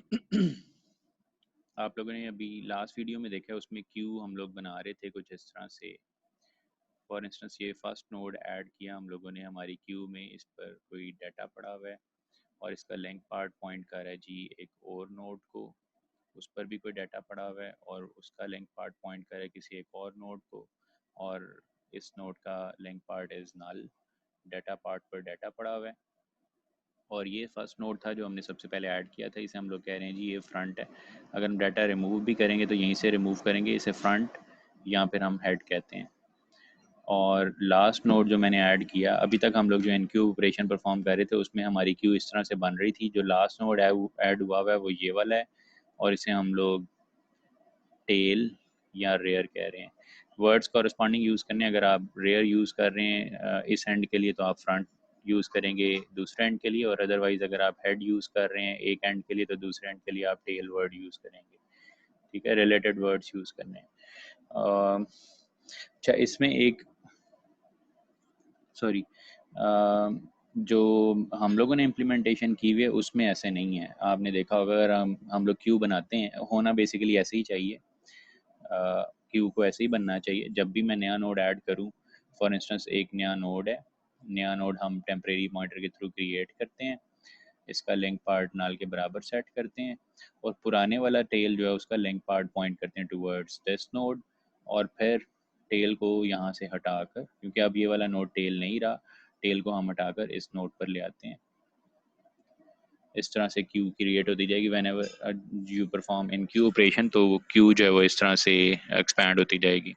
आप लोगों ने अभी लास्ट वीडियो में देखा, उसमें क्यू हम लोग बना रहे थे कुछ इस तरह से। फॉर इंस्टेंस ये फर्स्ट नोड ऐड किया हम लोगों ने हमारी क्यू में, इस पर कोई डाटा पड़ा हुआ है और इसका लिंक पार्ट पॉइंट कर रहा है जी एक और नोड को, उस पर भी कोई डाटा पड़ा हुआ है और उसका लिंक पार्ट पॉइंट कर रहा है किसी एक और नोड को, और इस नोड का link part is null, data part पर डाटा पड़ा हुआ है। और ये फर्स्ट नोड था जो हमने सबसे पहले ऐड किया था, इसे हम लोग कह रहे हैं जी ये फ्रंट है। अगर हम डाटा रिमूव भी करेंगे तो यहीं से रिमूव करेंगे, इसे फ्रंट या फिर हम हेड कहते हैं। और लास्ट नोड जो मैंने ऐड किया, अभी तक हम लोग जो एनक्यू ऑपरेशन परफॉर्म कर रहे थे उसमें हमारी क्यू इस तरह से बन रही थी। जो लास्ट नोड ऐड हुआ है वो ये वाला है और इसे हम लोग टेल या रेयर कह रहे हैं। वर्ड्स कॉरस्पॉन्डिंग यूज़ करने, अगर आप रेयर यूज़ कर रहे हैं इस एंड के लिए तो आप फ्रंट यूज़ करेंगे दूसरे एंड के लिए, और अदरवाइज़ अगर आप हेड यूज़ कर रहे हैं एक एंड के लिए तो दूसरे एंड के लिए आप टेल वर्ड यूज़ करेंगे। ठीक है, रिलेटेड वर्ड्स यूज़ करने हैं। अच्छा, इसमें एक सॉरी जो हम लोगों ने इम्प्लीमेंटेशन की हुई है उसमें ऐसे नहीं है। आपने देखा होगा, अगर हम लोग क्यू बनाते हैं, होना बेसिकली ऐसे ही चाहिए, क्यू को ऐसे ही बनना चाहिए। जब भी मैं नया नोड ऐड करूं, फॉर इंस्टेंस एक नया नोड है, नया नोड हम टेम्परेरी पॉइंटर के थ्रू क्रिएट करते हैं, इसका लिंक पार्ट नल के बराबर सेट करते हैं और पुराने वाला टेल जो है उसका लिंक पार्ट पॉइंट करते हैं टूवर्ड्स दिस नोड, और फिर टेल को यहाँ से हटाकर, क्योंकि अब ये वाला नोड टेल नहीं रहा, टेल को हम हटाकर इस नोड पर ले आते हैं। इस तरह से क्यू क्रिएट होती जाएगी when ever you perform in Q operation, तो वो क्यू जो है वो इस तरह से एक्सपैंड होती जाएगी।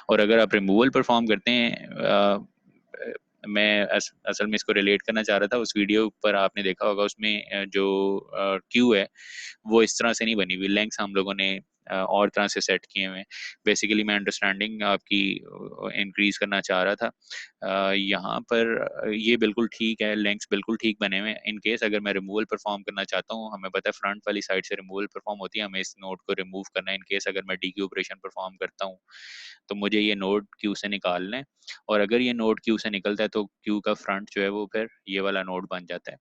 और अगर आप रिमूवल परफॉर्म करते हैं, मैं असल में इसको रिलेट करना चाह रहा था, उस वीडियो पर आपने देखा होगा उसमें जो क्यू है वो इस तरह से नहीं बनी हुई, लेंथ्स हम लोगों ने और तरह से सेट किए हुए हैं। बेसिकली मैं अंडरस्टैंडिंग आपकी इंक्रीज करना चाह रहा था। यहाँ पर ये बिल्कुल ठीक है, लेंथ्स बिल्कुल ठीक बने हुए हैं। इन केस अगर मैं रिमूवल परफॉर्म करना चाहता हूँ, हमें पता है फ्रंट वाली साइड से रिमूवल परफॉर्म होती है, हमें इस नोड को रिमूव करना है। इन केस अगर मैं डी क्यू ऑपरेशन परफॉर्म करता हूँ तो मुझे ये नोड क्यू से निकालना है, और अगर ये नोड क्यू से निकलता है तो क्यू का फ्रंट जो है वो फिर ये वाला नोड बन जाता है।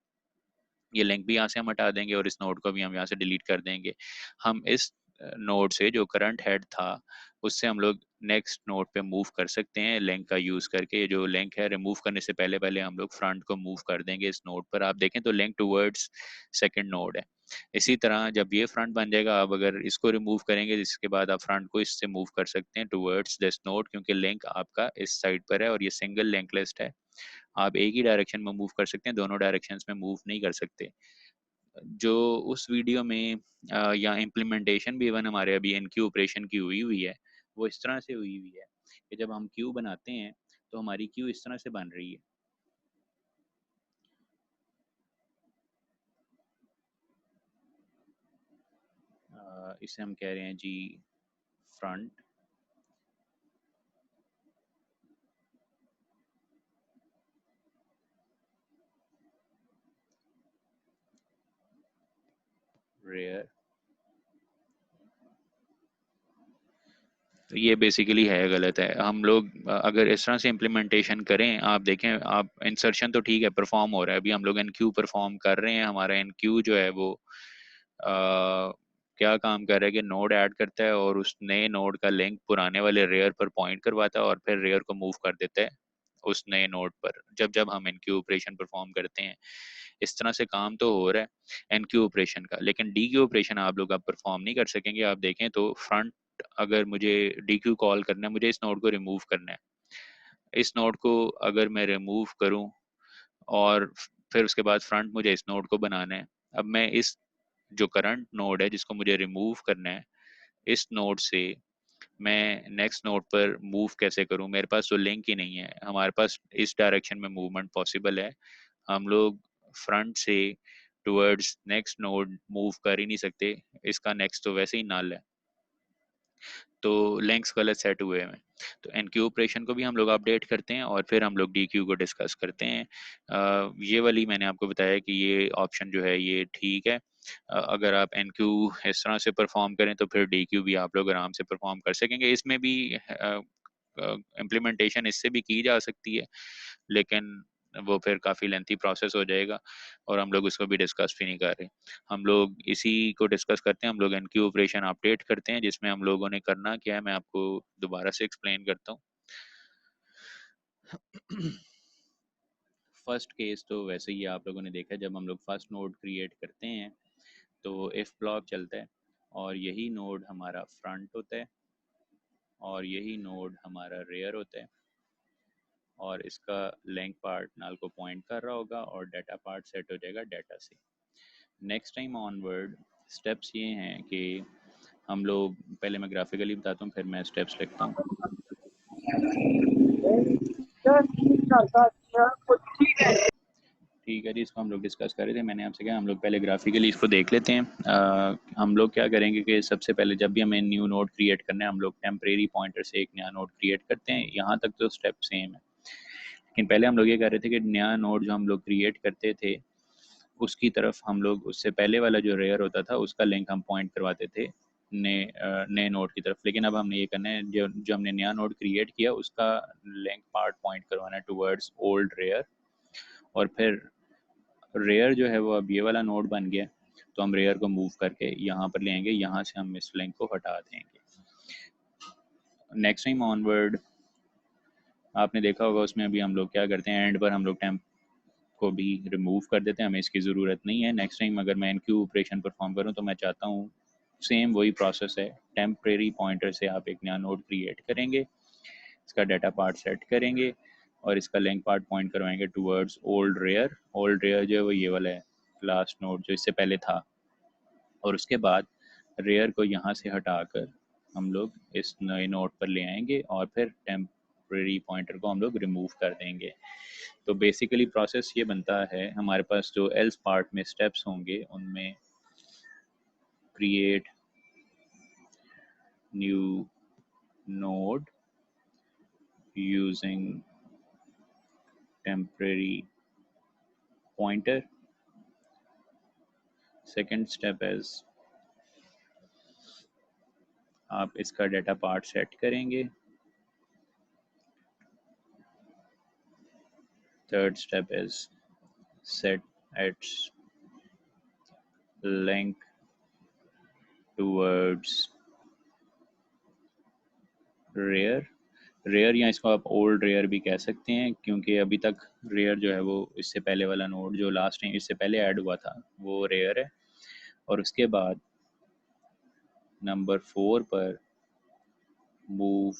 ये लिंक भी यहाँ से हम हटा देंगे और इस नोड को भी हम यहाँ से डिलीट कर देंगे। हम इस नोड से जो करंट हेड था उससे हम लोग नेक्स्ट नोड पे मूव कर सकते हैं लिंक का यूज करके। ये जो लिंक है, रिमूव करने से पहले पहले हम लोग फ्रंट को मूव कर देंगे इस नोड पर। आप देखें तो लिंक टूवर्ड्स सेकंड नोड है। इसी तरह जब ये फ्रंट बन जाएगा, आप अगर इसको रिमूव करेंगे जिसके बाद आप फ्रंट को इससे मूव कर सकते हैं टूवर्ड्स दिस नोड, क्योंकि लिंक आपका इस साइड पर है और ये सिंगल लिंक लिस्ट है। आप एक ही डायरेक्शन में मूव कर सकते हैं, दोनों डायरेक्शंस में मूव नहीं कर सकते। जो उस वीडियो में या इम्प्लीमेंटेशन भी इवन हमारे अभी एनक्यू ऑपरेशन की हुई हुई है, वो इस तरह से हुई हुई है कि जब हम क्यू बनाते हैं तो हमारी क्यू इस तरह से बन रही है। इसे हम कह रहे हैं जी फ्रंट, रेयर। तो ये बेसिकली है गलत है। हम लोग अगर इस तरह से इम्प्लीमेंटेशन करें, आप देखें, आप इंसर्शन तो ठीक है परफॉर्म हो रहा है, अभी हम लोग एनक्यू परफॉर्म कर रहे हैं, हमारा एनक्यू जो है वो क्या काम कर रहा है कि नोड ऐड करता है और उस नए नोड का लिंक पुराने वाले रेयर पर पॉइंट करवाता है और फिर रेयर को मूव कर देता है उस नए नोड पर, जब जब हम एनक्यू ऑपरेशन परफॉर्म करते हैं। इस तरह से काम तो हो रहा है एनक्यू ऑपरेशन का, लेकिन डी क्यू ऑपरेशन आप लोग अब परफॉर्म नहीं कर सकेंगे। आप देखें तो फ्रंट, अगर मुझे डी क्यू कॉल करना है, मुझे इस नोड को रिमूव करना है, इस नोड को अगर मैं रिमूव करूं और फिर उसके बाद फ्रंट मुझे इस नोड को बनाना है, अब मैं इस जो करंट नोड है जिसको मुझे रिमूव करना है, इस नोड से मैं नेक्स्ट नोड पर मूव कैसे करूं? मेरे पास तो लिंक ही नहीं है। हमारे पास इस डायरेक्शन में मूवमेंट पॉसिबल है, हम लोग फ्रंट से टुवर्ड्स नेक्स्ट नोड मूव कर ही नहीं सकते, इसका नेक्स्ट तो वैसे ही नल है, तो लिंक्स गलत सेट हुए हैं। तो एनक्यू ऑपरेशन को भी हम लोग अपडेट करते हैं और फिर हम लोग डी क्यू को डिस्कस करते हैं। ये वाली मैंने आपको बताया कि ये ऑप्शन जो है ये ठीक है। अगर आप एन क्यू इस तरह से परफॉर्म करें तो फिर डी क्यू भी आप लोग आराम से परफॉर्म कर सकेंगे। इसमें भी इम्प्लीमेंटेशन इससे भी की जा सकती है, लेकिन वो फिर काफ़ी लेंथी प्रोसेस हो जाएगा और हम लोग उसको भी डिस्कस भी नहीं कर रहे। हम लोग इसी को डिस्कस करते हैं, हम लोग एनक्यू ऑपरेशन अपडेट करते हैं, जिसमें हम लोगों ने करना क्या है मैं आपको दोबारा से एक्सप्लेन करता हूँ। फर्स्ट केस तो वैसे ही आप लोगों ने देखा, जब हम लोग फर्स्ट नोड क्रिएट करते हैं तो इफ ब्लॉक चलता है और यही नोड हमारा फ्रंट होता है और यही नोड हमारा रेयर होता है और इसका लेंथ पार्ट नल को पॉइंट कर रहा होगा और डाटा पार्ट सेट हो जाएगा डाटा से। नेक्स्ट टाइम ऑनवर्ड स्टेप्स ये हैं कि हम लोग, पहले मैं ग्राफिकली बताता हूँ फिर मैं स्टेप्स लिखता हूँ। ठीक है जी, इसको हम लोग डिस्कस कर रहे थे, मैंने आपसे कहा हम लोग पहले ग्राफिकली इसको देख लेते हैं। हम लोग क्या करेंगे कि सबसे पहले जब भी हमें न्यू नोड क्रिएट करना है हम लोग टेम्परेरी पॉइंटर से एक नया नोड क्रिएट करते हैं। यहाँ तक तो स्टेप सेम है, लेकिन पहले हम लोग ये कर रहे थे कि नया नोड जो हम लोग क्रिएट करते थे उसकी तरफ हम लोग, उससे पहले वाला जो रेयर होता था उसका लिंक हम पॉइंट करवाते थे नए नोड की तरफ। लेकिन अब हमने ये करना है, जो हमने नया नोड क्रिएट किया उसका लिंक पार्ट पॉइंट करवाना है टुवर्ड्स ओल्ड रेयर, और फिर रेयर जो है वो अब ये वाला नोड बन गया, तो हम रेयर को मूव करके यहाँ पर ले आएंगे, यहाँ से हम इस लिंक को हटा देंगे। नेक्स्ट टाइम ऑनवर्ड आपने देखा होगा उसमें अभी हम लोग क्या करते हैं, एंड पर हम लोग टेम्प को भी रिमूव कर देते हैं, हमें इसकी ज़रूरत नहीं है। नेक्स्ट टाइम अगर मैं एनक्यू ऑपरेशन परफॉर्म करूँ तो मैं चाहता हूँ सेम वही प्रोसेस है, टेम्परेरी पॉइंटर से आप एक नया नोड क्रिएट करेंगे, इसका डाटा पार्ट सेट करेंगे और इसका लिंक पार्ट पॉइंट करवाएंगे towards old rear. Old rear जो है वो ये वाला है, लास्ट नोड जो इससे पहले था, और उसके बाद रेयर को यहाँ से हटाकर हम लोग इस नए नोड पर ले आएंगे और फिर टेम्परेरी पॉइंटर को हम लोग रिमूव कर देंगे। तो बेसिकली प्रोसेस ये बनता है, हमारे पास जो एल्स पार्ट में स्टेप्स होंगे उनमें create new node using temporary pointer, second step is आप इसका डाटा पार्ट सेट करेंगे, third step is set its link towards rear. Rear या इसको आप ओल्ड रेयर भी कह सकते हैं, क्योंकि अभी तक रेयर जो है वो इससे पहले वाला नोड जो लास्ट टाइम इससे पहले ऐड हुआ था वो रेयर है। और उसके बाद नंबर 4 पर move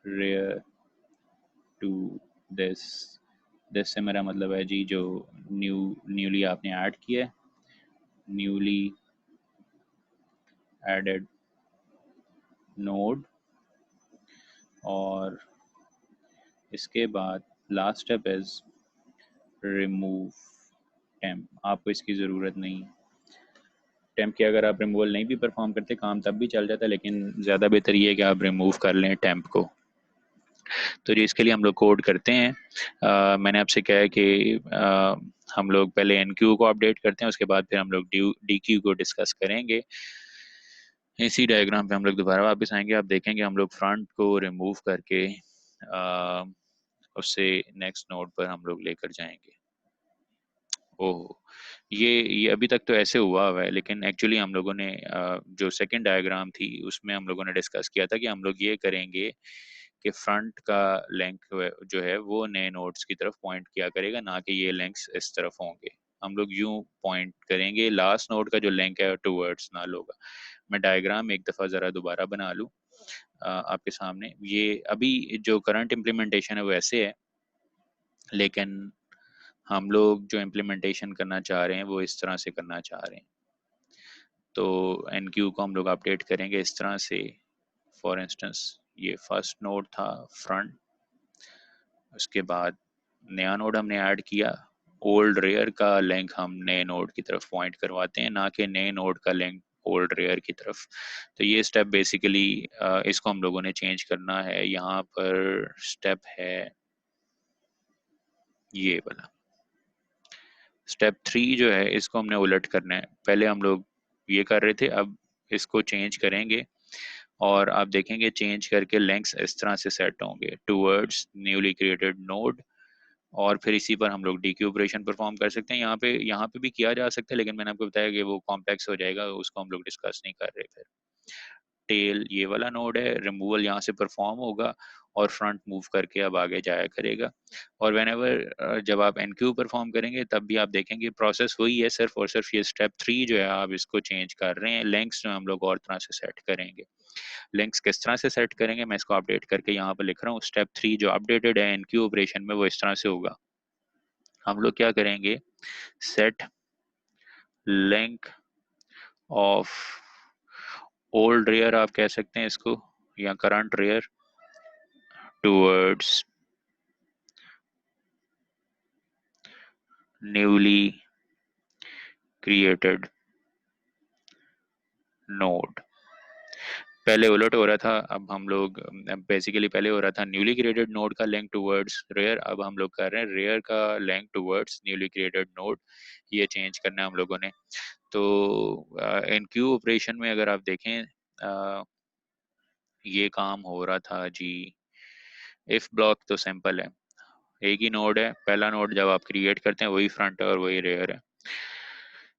rear to this. This से मेरा मतलब है जी जो न्यूली आपने ऐड किया है, न्यूली एडेड नोड। और इसके बाद last step is remove temp. आपको इसकी ज़रूरत नहीं, टेम्प की अगर आप रिमूवल नहीं भी परफॉर्म करते काम तब भी चल जाता है, लेकिन ज़्यादा बेहतर ये है कि आप रिमूव कर लें टेम्प को। तो जी इसके लिए हम लोग कोड करते हैं। मैंने आपसे कहा है कि हम लोग पहले एन क्यू को अपडेट करते हैं, उसके बाद फिर हम लोग डी क्यू को डिस्कस करेंगे। इसी डायग्राम पे हम लोग दोबारा वापस आएंगे, आप देखेंगे हम लोग फ्रंट को रिमूव करके उससे नेक्स्ट नोड पर हम लोग लेकर जाएंगे। ओह, ये अभी तक तो ऐसे हुआ है, लेकिन एक्चुअली हम लोगों ने जो सेकंड डायग्राम थी उसमें हम लोगों ने डिस्कस किया था कि हम लोग ये करेंगे कि फ्रंट का लिंक जो है वो नए नोड्स की तरफ पॉइंट किया करेगा, ना कि ये लिंक्स इस तरफ होंगे। हम लोग यूं पॉइंट करेंगे, लास्ट नोड का जो लिंक है टूवर्ड्स नल होगा। मैं डायग्राम एक दफ़ा ज़रा दोबारा बना लूँ आपके सामने। ये अभी जो करंट इम्प्लीमेंटेशन है वो ऐसे है, लेकिन हम लोग जो इम्प्लीमेंटेशन करना चाह रहे हैं वो इस तरह से करना चाह रहे हैं। तो एन क्यू को हम लोग अपडेट करेंगे इस तरह से। फॉर इंस्टेंस ये फर्स्ट नोड था फ्रंट, उसके बाद नया नोड हमने ऐड किया, ओल्ड रेयर का लिंक हम नए नोड की तरफ पॉइंट करवाते हैं, ना कि नए नोड का लिंक ओल्ड रेयर की तरफ। तो ये स्टेप बेसिकली इसको हम लोगों ने चेंज करना है। यहाँ पर स्टेप है ये वाला, स्टेप 3 जो है इसको हमने उलट करना है। पहले हम लोग ये कर रहे थे, अब इसको चेंज करेंगे और आप देखेंगे चेंज करके लिंक्स इस तरह से सेट होंगे टूवर्ड्स न्यूली क्रिएटेड नोड और फिर इसी पर हम लोग डी क्यू ऑपरेशन परफॉर्म कर सकते हैं। यहाँ पे भी किया जा सकता है, लेकिन मैंने आपको बताया कि वो कॉम्प्लेक्स हो जाएगा, उसको हम लोग डिस्कस नहीं कर रहे। फिर टेल ये वाला नोड है, रिमूवल यहाँ से परफॉर्म होगा और फ्रंट मूव करके अब आगे जाया करेगा। और वेन जब आप एनक्यू परफॉर्म करेंगे तब भी आप देखेंगे प्रोसेस वही है, सिर्फ और सिर्फ ये स्टेप 3 जो है आप इसको चेंज कर रहे हैं। लेंथ्स जो हम लोग और तरह से सेट करेंगे। लिंक्स किस तरह से सेट करेंगे मैं इसको अपडेट करके यहाँ पर लिख रहा हूँ। स्टेप 3 जो अपडेटेड है एनक्यू ऑपरेशन में वो इस तरह से होगा। हम लोग क्या करेंगे, set link of old rear आप कह सकते हैं इसको, या current rear towards newly created node. पहले उलट हो रहा था, अब हम लोग बेसिकली पहले हो रहा था न्यूली क्रिएटेड नोड का लिंक टूवर्ड्स रेयर, अब हम लोग कर रहे हैं रेयर का link towards newly created node. ये चेंज करना है हम लोगों ने। तो एनक्यू ऑपरेशन में अगर आप देखें ये काम हो रहा था जी। इफ ब्लॉक तो सिंपल है, एक ही नोड है, पहला नोड जब आप क्रिएट करते हैं वही फ्रंट है और वही रेयर है।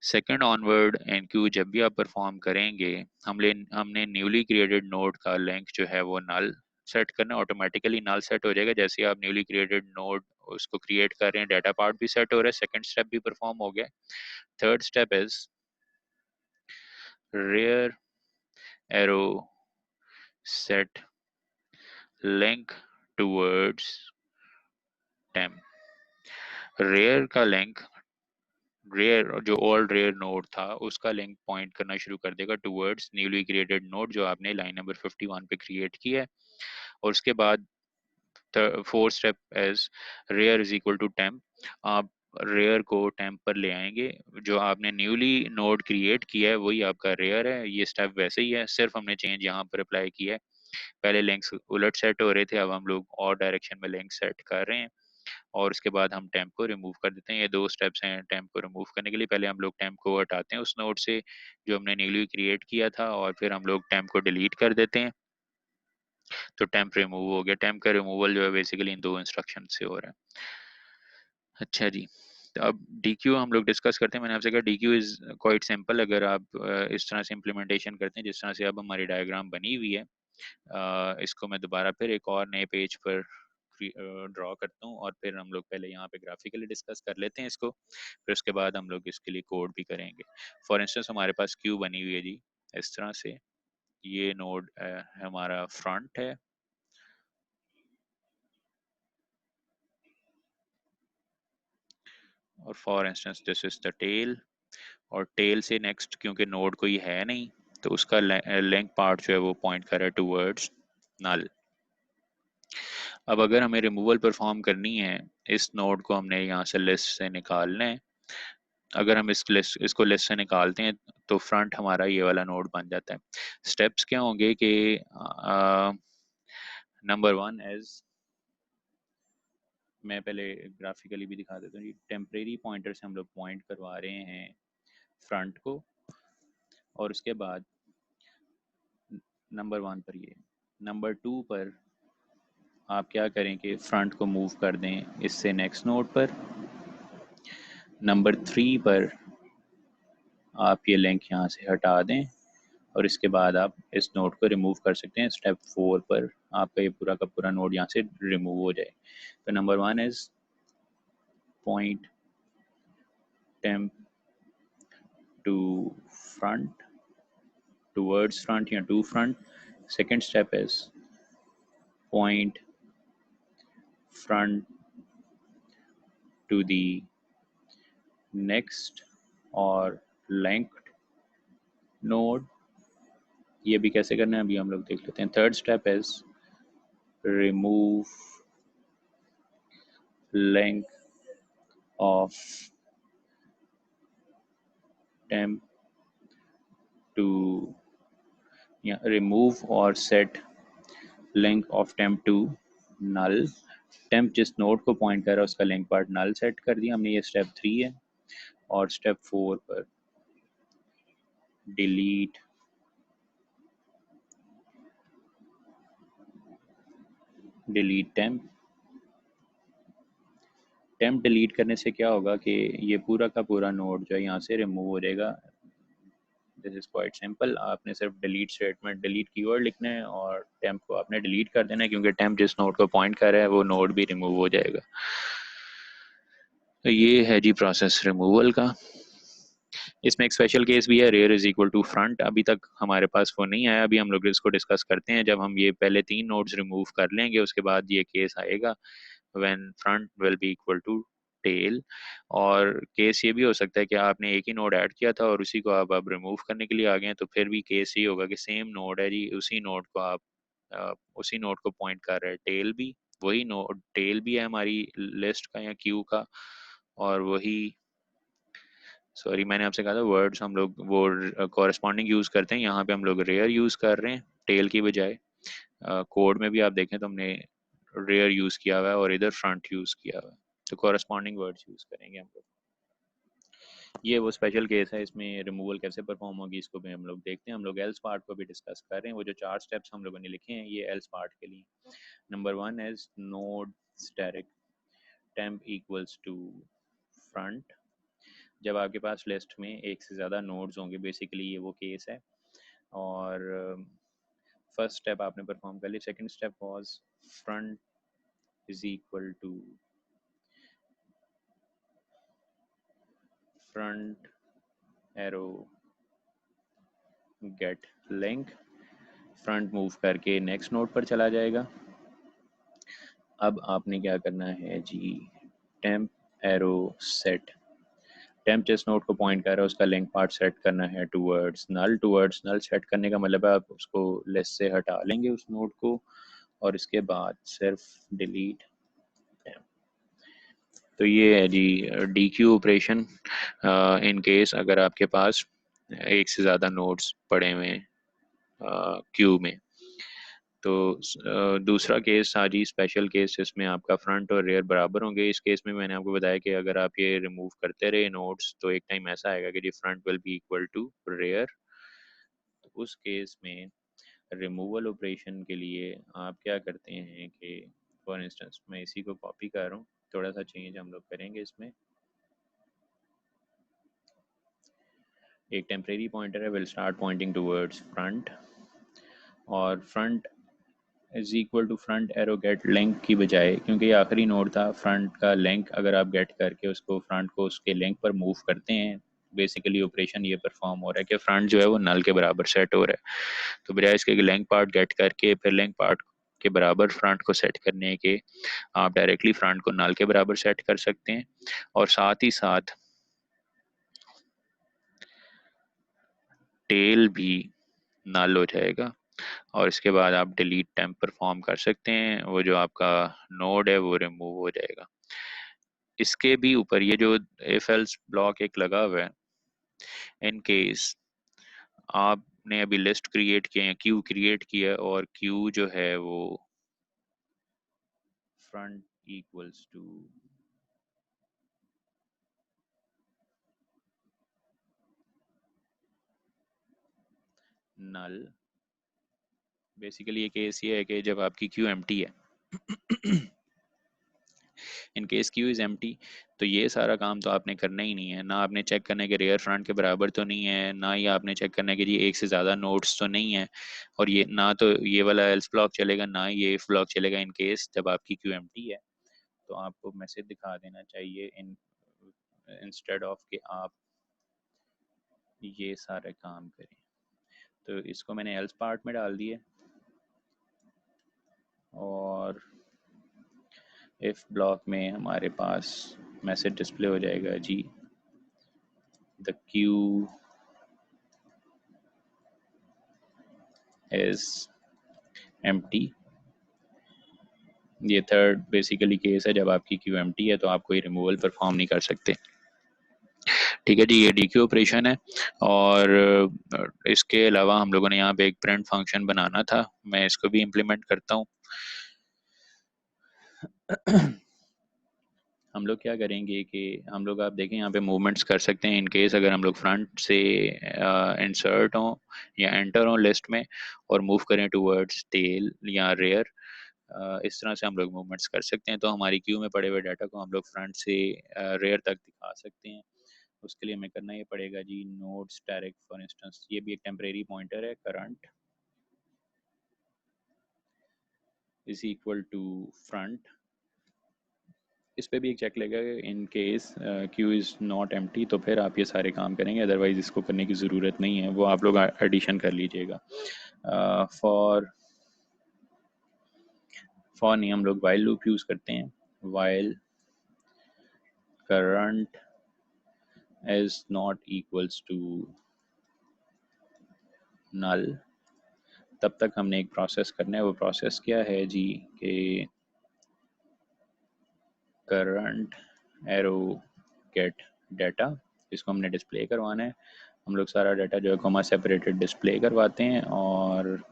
सेकंड ऑनवर्ड एनक्यू जब भी आप परफॉर्म करेंगे हमने न्यूली क्रिएटेड नोड का लेंथ जो है वो नल सेट करना, ऑटोमेटिकली नल सेट हो जाएगा जैसे आप न्यूली क्रिएटेड नोड उसको क्रिएट कर रहे हैं। डाटा पार्ट भी सेट हो रहा है, सेकंड स्टेप भी परफॉर्म हो गया। Third step is rear arrow set link towards temp. Rear का लिंक, रेयर जो ओल्ड रेयर नोड था उसका लिंक पॉइंट करना शुरू कर देगा टूवर्ड्स न्यूली क्रिएटेड नोड जो आपने लाइन नंबर 51 पे क्रिएट किया है। और उसके बाद fourth step as rear is equal to temp. आप रेयर को टेम्प पर ले आएंगे, जो आपने न्यूली नोड क्रिएट किया है वही आपका रेयर है। ये स्टेप वैसे ही है, सिर्फ हमने चेंज यहाँ पर अप्लाई किया है। पहले लिंक्स उलट सेट हो रहे थे, अब हम लोग और डायरेक्शन में लिंक सेट कर रहे हैं। और उसके बाद हम टेम्प को रिमूव कर देते हैं। ये दो स्टेप्स हैं टेम्प को रिमूव करने के लिए। पहले हम लोग टेम्प को हटाते हैं उस नोड से जो हमने न्यूली क्रिएट किया था, और फिर हम लोग टेम्प को डिलीट कर देते हैं। तो टेम्प रिमूव हो गया। टेम्प का रिमूवल जो है बेसिकली इन दो इंस्ट्रक्शन से हो रहा है। अच्छा जी, तो अब डी क्यू हम लोग डिस्कस करते हैं। मैंने आपसे कहा D Q is quite simple. अगर आप इस तरह से इम्प्लीमेंटेशन करते हैं जिस तरह से अब हमारी डायग्राम बनी हुई है, इसको मैं दोबारा फिर एक और नए पेज पर ड्रॉ करता हूँ और फिर हम लोग पहले यहाँ पे ग्राफिकली डिस्कस कर लेते हैं इसको, फिर उसके बाद हम लोग इसके लिए कोड भी करेंगे। फॉर इंस्टेंस हमारे पास क्यू बनी हुई है जी इस तरह से। ये नोड हमारा फ्रंट है, और for instance this is the tail. और टेल से नेक्स्ट क्योंकि नोड कोई है नहीं तो उसका लेंथ पार्ट जो है वो पॉइंट कर रहा है टूवर्ड्स नल। अब अगर हमें रिमूवल परफॉर्म करनी है, इस नोड को हमने यहाँ से लिस्ट से निकालना है। अगर हम इसको लिस्ट से निकालते हैं तो फ्रंट हमारा ये वाला नोड बन जाता है। स्टेप्स क्या होंगे कि नंबर 1 एज, मैं पहले ग्राफिकली भी दिखा देता हूँ। टेम्परेरी पॉइंटर से हम लोग पॉइंट करवा रहे हैं फ्रंट को, और उसके बाद नंबर 1 पर ये, नंबर 2 पर आप क्या करें कि फ्रंट को मूव कर दें इससे नेक्स्ट नोड पर। नंबर 3 पर आप ये लिंक यहाँ से हटा दें और इसके बाद आप इस नोड को रिमूव कर सकते हैं। स्टेप 4 पर आपका ये पूरा का पूरा नोड यहाँ से रिमूव हो जाए। तो number 1 is point temp to front, towards front या to front. Second step is point front to the next और लिंक्ड नोड। ये भी कैसे करना है अभी हम लोग देख लेते हैं। Third step is remove link of temp to, या रिमूव और set link of temp to null. Temp जिस नोड को पॉइंट कर रहा है उसका लिंक पार्ट नल सेट कर दिया हमने, ये स्टेप 3 है। और स्टेप 4 पर डिलीट टेम्प टेम्प डिलीट करने से क्या होगा कि ये पूरा का पूरा नोड जो है यहाँ से रिमूव हो जाएगा। This is quite simple. आपने सिर्फ डिलीट स्टेटमेंट, डिलीट कीवर्ड लिखना है और टेम्प को आपने डिलीट कर देना है, क्योंकि टेम्प जिस नोड को पॉइंट कर रहा है वो नोड भी रिमूव हो जाएगा। तो ये है जी प्रोसेस रिमूवल का। इसमें एक स्पेशल केस भी है, rear is equal to front. अभी तक हमारे पास वो नहीं आया, अभी हम लोग इसको डिस्कस करते हैं। जब हम ये पहले 3 नोड्स रिमूव कर लेंगे उसके बाद ये केस आएगा when front will be equal to tail. और केस ये भी हो सकता है कि आपने एक ही नोड ऐड किया था और उसी को आप अब रिमूव करने के लिए आ गए हैं, तो फिर भी केस ये होगा कि सेम नोड है जी, उसी नोड को आप उसी नोड को पॉइंट कर रहे हैं। टेल भी वही नोड, टेल भी है हमारी लिस्ट का या क्यू का, और वही, सॉरी मैंने आपसे कहा था वर्ड्स हम लोग वो कॉरेस्पॉन्डिंग यूज़ करते हैं, यहाँ पे हम लोग रेयर यूज़ कर रहे हैं टेल की बजाय। कोड में भी आप देखें तो हमने रेयर यूज़ किया हुआ है और इधर फ्रंट यूज़ किया हुआ है, तो कॉरेस्पॉन्डिंग वर्ड्स यूज़ करेंगे हम लोग। ये वो स्पेशल केस है, इसमें रिमूवल कैसे परफॉर्म होगी इसको भी हम लोग देखते हैं। हम लोग एल्स पार्ट को भी डिस्कस कर रहे हैं। वो जो 4 स्टेप्स हम लोगों ने लिखे हैं ये एल्स पार्ट के लिए। Number 1 is node static temp equals to front. जब आपके पास लिस्ट में एक से ज़्यादा नोड्स होंगे, बेसिकली ये वो केस है। और फर्स्ट स्टेप आपने परफॉर्म कर ली। Second step was front is equal to front arrow get link. Front move करके नेक्स्ट नोड पर चला जाएगा। अब आपने क्या करना है जी, टेम्प एरो सेट। टेम्प जिस नोड को पॉइंट कर रहा है उसका लिंक पार्ट सेट करना है towards null. Towards null set करने का मतलब है आप उसको लिस्ट से हटा लेंगे उस नोड को, और इसके बाद सिर्फ डिलीट टेम्प। तो ये है G D Q operation in case अगर आपके पास एक से ज़्यादा नोड्स पड़े हुए हैं क्यू में। तो दूसरा केस था जी स्पेशल केस, जिसमें आपका फ्रंट और रेयर बराबर होंगे। इस केस में मैंने आपको बताया कि अगर आप ये रिमूव करते रहे नोड्स तो एक टाइम ऐसा आएगा कि जी front will be equal to rear. तो उस केस में रिमूवल ऑपरेशन के लिए आप क्या करते हैं कि फॉर इंस्टेंस मैं इसी को कॉपी कर रहा हूँ, थोड़ा सा चेंज हम लोग करेंगे इसमें। एक टेम्परेरी पॉइंटर है, will start pointing towards front, और front is equal to front arrow get length की बजाय, क्योंकि ये आखिरी नोड था, फ्रंट का लेंथ अगर आप गेट करके उसको फ्रंट को उसके लेंथ पर मूव करते हैं, बेसिकली ऑपरेशन ये परफॉर्म हो रहा है कि फ्रंट जो है वो नल के बराबर सेट हो रहा है। तो बजाय इसके लेंथ पार्ट गेट करके फिर लेंथ पार्ट के बराबर फ्रंट को सेट करने के, आप डायरेक्टली फ्रंट को नल के बराबर सेट कर सकते हैं, और साथ ही साथ टेल भी नल हो जाएगा। और इसके बाद आप डिलीट टेम्प परफॉर्म कर सकते हैं, वो जो आपका नोड है वो रिमूव हो जाएगा। इसके भी ऊपर ये जो इफ एल्स ब्लॉक एक लगा हुआ है, इन केस आपने अभी लिस्ट क्रिएट किए हैं, क्यू क्रिएट किया है, और क्यू जो है वो front equals to null. Basically ये केस ये है कि जब आपकी क्यू एम्प्टी है in case queue is empty, तो ये सारा काम तो आपने करना ही नहीं है। ना आपने चेक करना है कि रेयर फ्रंट के बराबर तो नहीं है, ना ही आपने चेक करना है कि जी एक से ज़्यादा नोड्स तो नहीं है, और ये ना तो ये वाला एल्स ब्लॉक चलेगा ना ये इफ ब्लॉक चलेगा इन केस जब आपकी क्यू एम्प्टी है। तो आपको मैसेज दिखा देना चाहिए इन इंस्टेड ऑफ कि आप ये सारे काम करें। तो इसको मैंने एल्स पार्ट में डाल दिए, और इफ ब्लॉक में हमारे पास मैसेज डिस्प्ले हो जाएगा जी द क्यू इज एम्प्टी। ये थर्ड बेसिकली केस है, जब आपकी क्यू एम्प्टी है तो आप कोई रिमूवल परफॉर्म नहीं कर सकते। ठीक है जी, ये डी क्यू ऑपरेशन है। और इसके अलावा हम लोगों ने यहाँ पे एक प्रिंट फंक्शन बनाना था, मैं इसको भी इम्प्लीमेंट करता हूँ। हम लोग क्या करेंगे कि हम लोग आप देखें यहाँ पे मूवमेंट्स कर सकते हैं इन केस अगर हम लोग फ्रंट से इंसर्ट हों या एंटर हों लिस्ट में और मूव करें टूवर्ड्स टेल या रेयर, इस तरह से हम लोग मूवमेंट्स कर सकते हैं। तो हमारी क्यू में पड़े हुए डाटा को हम लोग फ्रंट से रेयर तक दिखा सकते हैं। उसके लिए हमें करना ये पड़ेगा जी, नोड्स डायरेक्ट फॉर इंस्टेंस, ये भी एक टेम्परेरी पॉइंटर है, current is equal to front. इस पे भी एक चेक लेगा, in case queue is not empty, तो फिर आप ये सारे काम करेंगे, अदरवाइज इसको करने की ज़रूरत नहीं है, वो आप लोग एडिशन कर लीजिएगा। फॉर नहीं हम लोग वाइल लूप यूज़ करते हैं, while current is not equals to null, तब तक हमने एक प्रोसेस करना है। वो प्रोसेस क्या है जी, कि करंट एरो गेट डाटा, इसको हमने डिस्प्ले करवाना है। हम लोग सारा डाटा जो है कॉमा सेपरेटेड डिस्प्ले करवाते हैं, और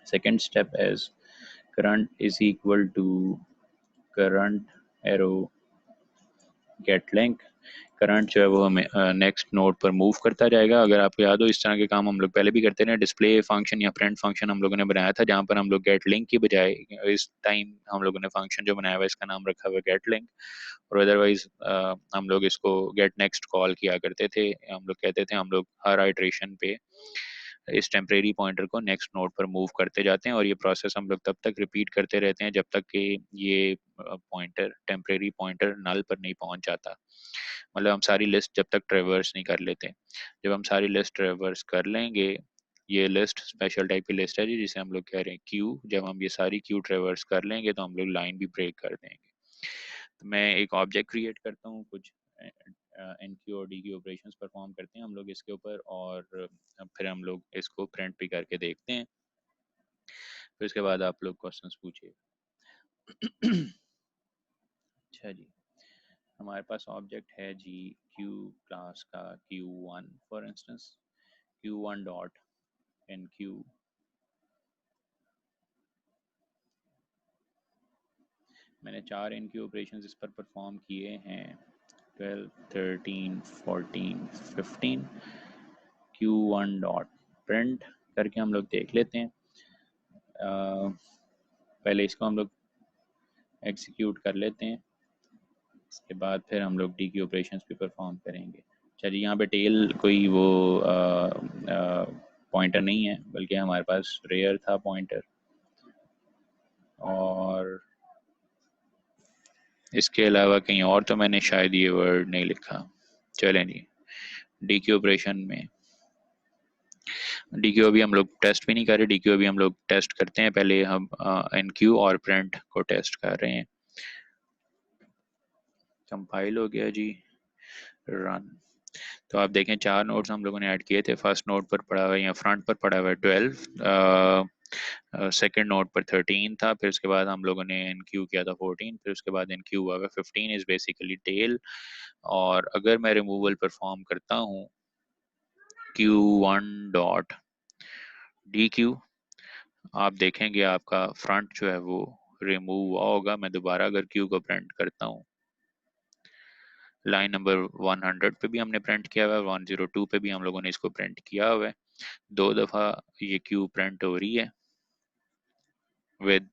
second step is current is equal to current arrow get link. Current जो है वो हमें नेक्स्ट नोड पर मूव करता जाएगा। अगर आपको याद हो, इस तरह के काम हम लोग पहले भी करते रहे। डिस्प्ले फंक्शन या प्रिंट फंक्शन हम लोगों ने बनाया था, जहाँ पर हम लोग गेट लिंक की बजाय इस टाइम हम लोगों ने फंक्शन जो बनाया हुआ है इसका नाम रखा हुआ गेट लिंक, और अदरवाइज हम लोग इसको गेट नेक्स्ट कॉल किया करते थे। हम लोग कहते थे हम लोग हर आइट्रेशन पे इस टेम्परेरी पॉइंटर को नेक्स्ट नोड पर मूव करते जाते हैं, और ये प्रोसेस हम लोग तब तक रिपीट करते रहते हैं जब तक कि ये पॉइंटर, टेम्परेरी पॉइंटर नल पर नहीं पहुंच जाता। मतलब हम सारी लिस्ट जब तक ट्रेवर्स नहीं कर लेते। जब हम सारी लिस्ट ट्रेवर्स कर लेंगे, ये लिस्ट स्पेशल टाइप की लिस्ट है जी, जिसे हम लोग कह रहे हैं क्यू, जब हम ये सारी क्यू ट्रेवर्स कर लेंगे तो हम लोग लाइन भी ब्रेक कर देंगे। तो मैं एक ऑब्जेक्ट क्रिएट करता हूँ, कुछ एन क्यू और डी क्यू ऑपरेशंस परफॉर्म करते हैं हम लोग इसके ऊपर, और फिर हम लोग इसको प्रिंट भी करके देखते हैं। फिर उसके बाद आप लोग क्वेश्चंस पूछिए। अच्छा जी, हमारे पास ऑब्जेक्ट है जी क्यू क्लास का Q1 for instance, Q1 dot enqueue. मैंने 4 एन क्यू ऑपरेशन इस पर परफॉर्म किए हैं, 12, 13, 14, 15। Q1 डॉट प्रिंट करके हम लोग देख लेते हैं। पहले इसको हम लोग एग्जीक्यूट कर लेते हैं, इसके बाद फिर हम लोग डी की ऑपरेशंस भी परफॉर्म करेंगे। चलिए, यहाँ पे टेल कोई वो पॉइंटर नहीं है, बल्कि हमारे पास रेयर था पॉइंटर, और इसके अलावा कहीं और तो मैंने शायद ये वर्ड नहीं लिखा। चलें जी, डी की ऑपरेशन में डी क्यू अभी हम लोग टेस्ट भी नहीं कर रहे, डी क्यू अभी हम लोग टेस्ट करते हैं। पहले हम एन क्यू और प्रिंट को टेस्ट कर रहे हैं। कंपाइल हो गया जी, रन। तो आप देखें 4 नोड्स हम लोगों ने ऐड किए थे। फर्स्ट नोड पर पड़ा हुआ है या फ्रंट पर पड़ा हुआ है 12, सेकेंड नोड पर 13 था, फिर उसके बाद हम लोगों ने एन क्यू किया था 14, फिर उसके बाद एन क्यू हुआ है 15 इज बेसिकली टेल। और अगर मैं रिमूवल परफॉर्म करता हूँ Q1 डॉट डी क्यू, आप देखेंगे आपका फ्रंट जो है वो रिमूव हुआ होगा। मैं दोबारा अगर क्यू को प्रिंट करता हूँ, लाइन नंबर 100 पे भी हमने प्रिंट किया हुआ है, 102 पे भी हम लोगों ने इसको प्रिंट किया हुआ है। 2 दफ़ा ये क्यू प्रिंट हो रही है विद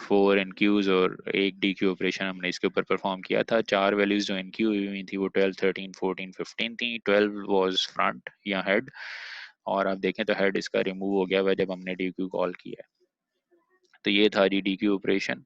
4 एन क्यूज, और एक डी क्यू ऑपरेशन हमने इसके ऊपर परफॉर्म किया था। 4 वैल्यूज जो एन क्यू हुई थी वो 12, 13, 14, 15 थी। 12 वाज फ्रंट या हेड, और आप देखें तो हेड इसका रिमूव हो गया हुआ जब हमने डी क्यू कॉल किया है। तो ये था जी डी क्यू ऑपरेशन।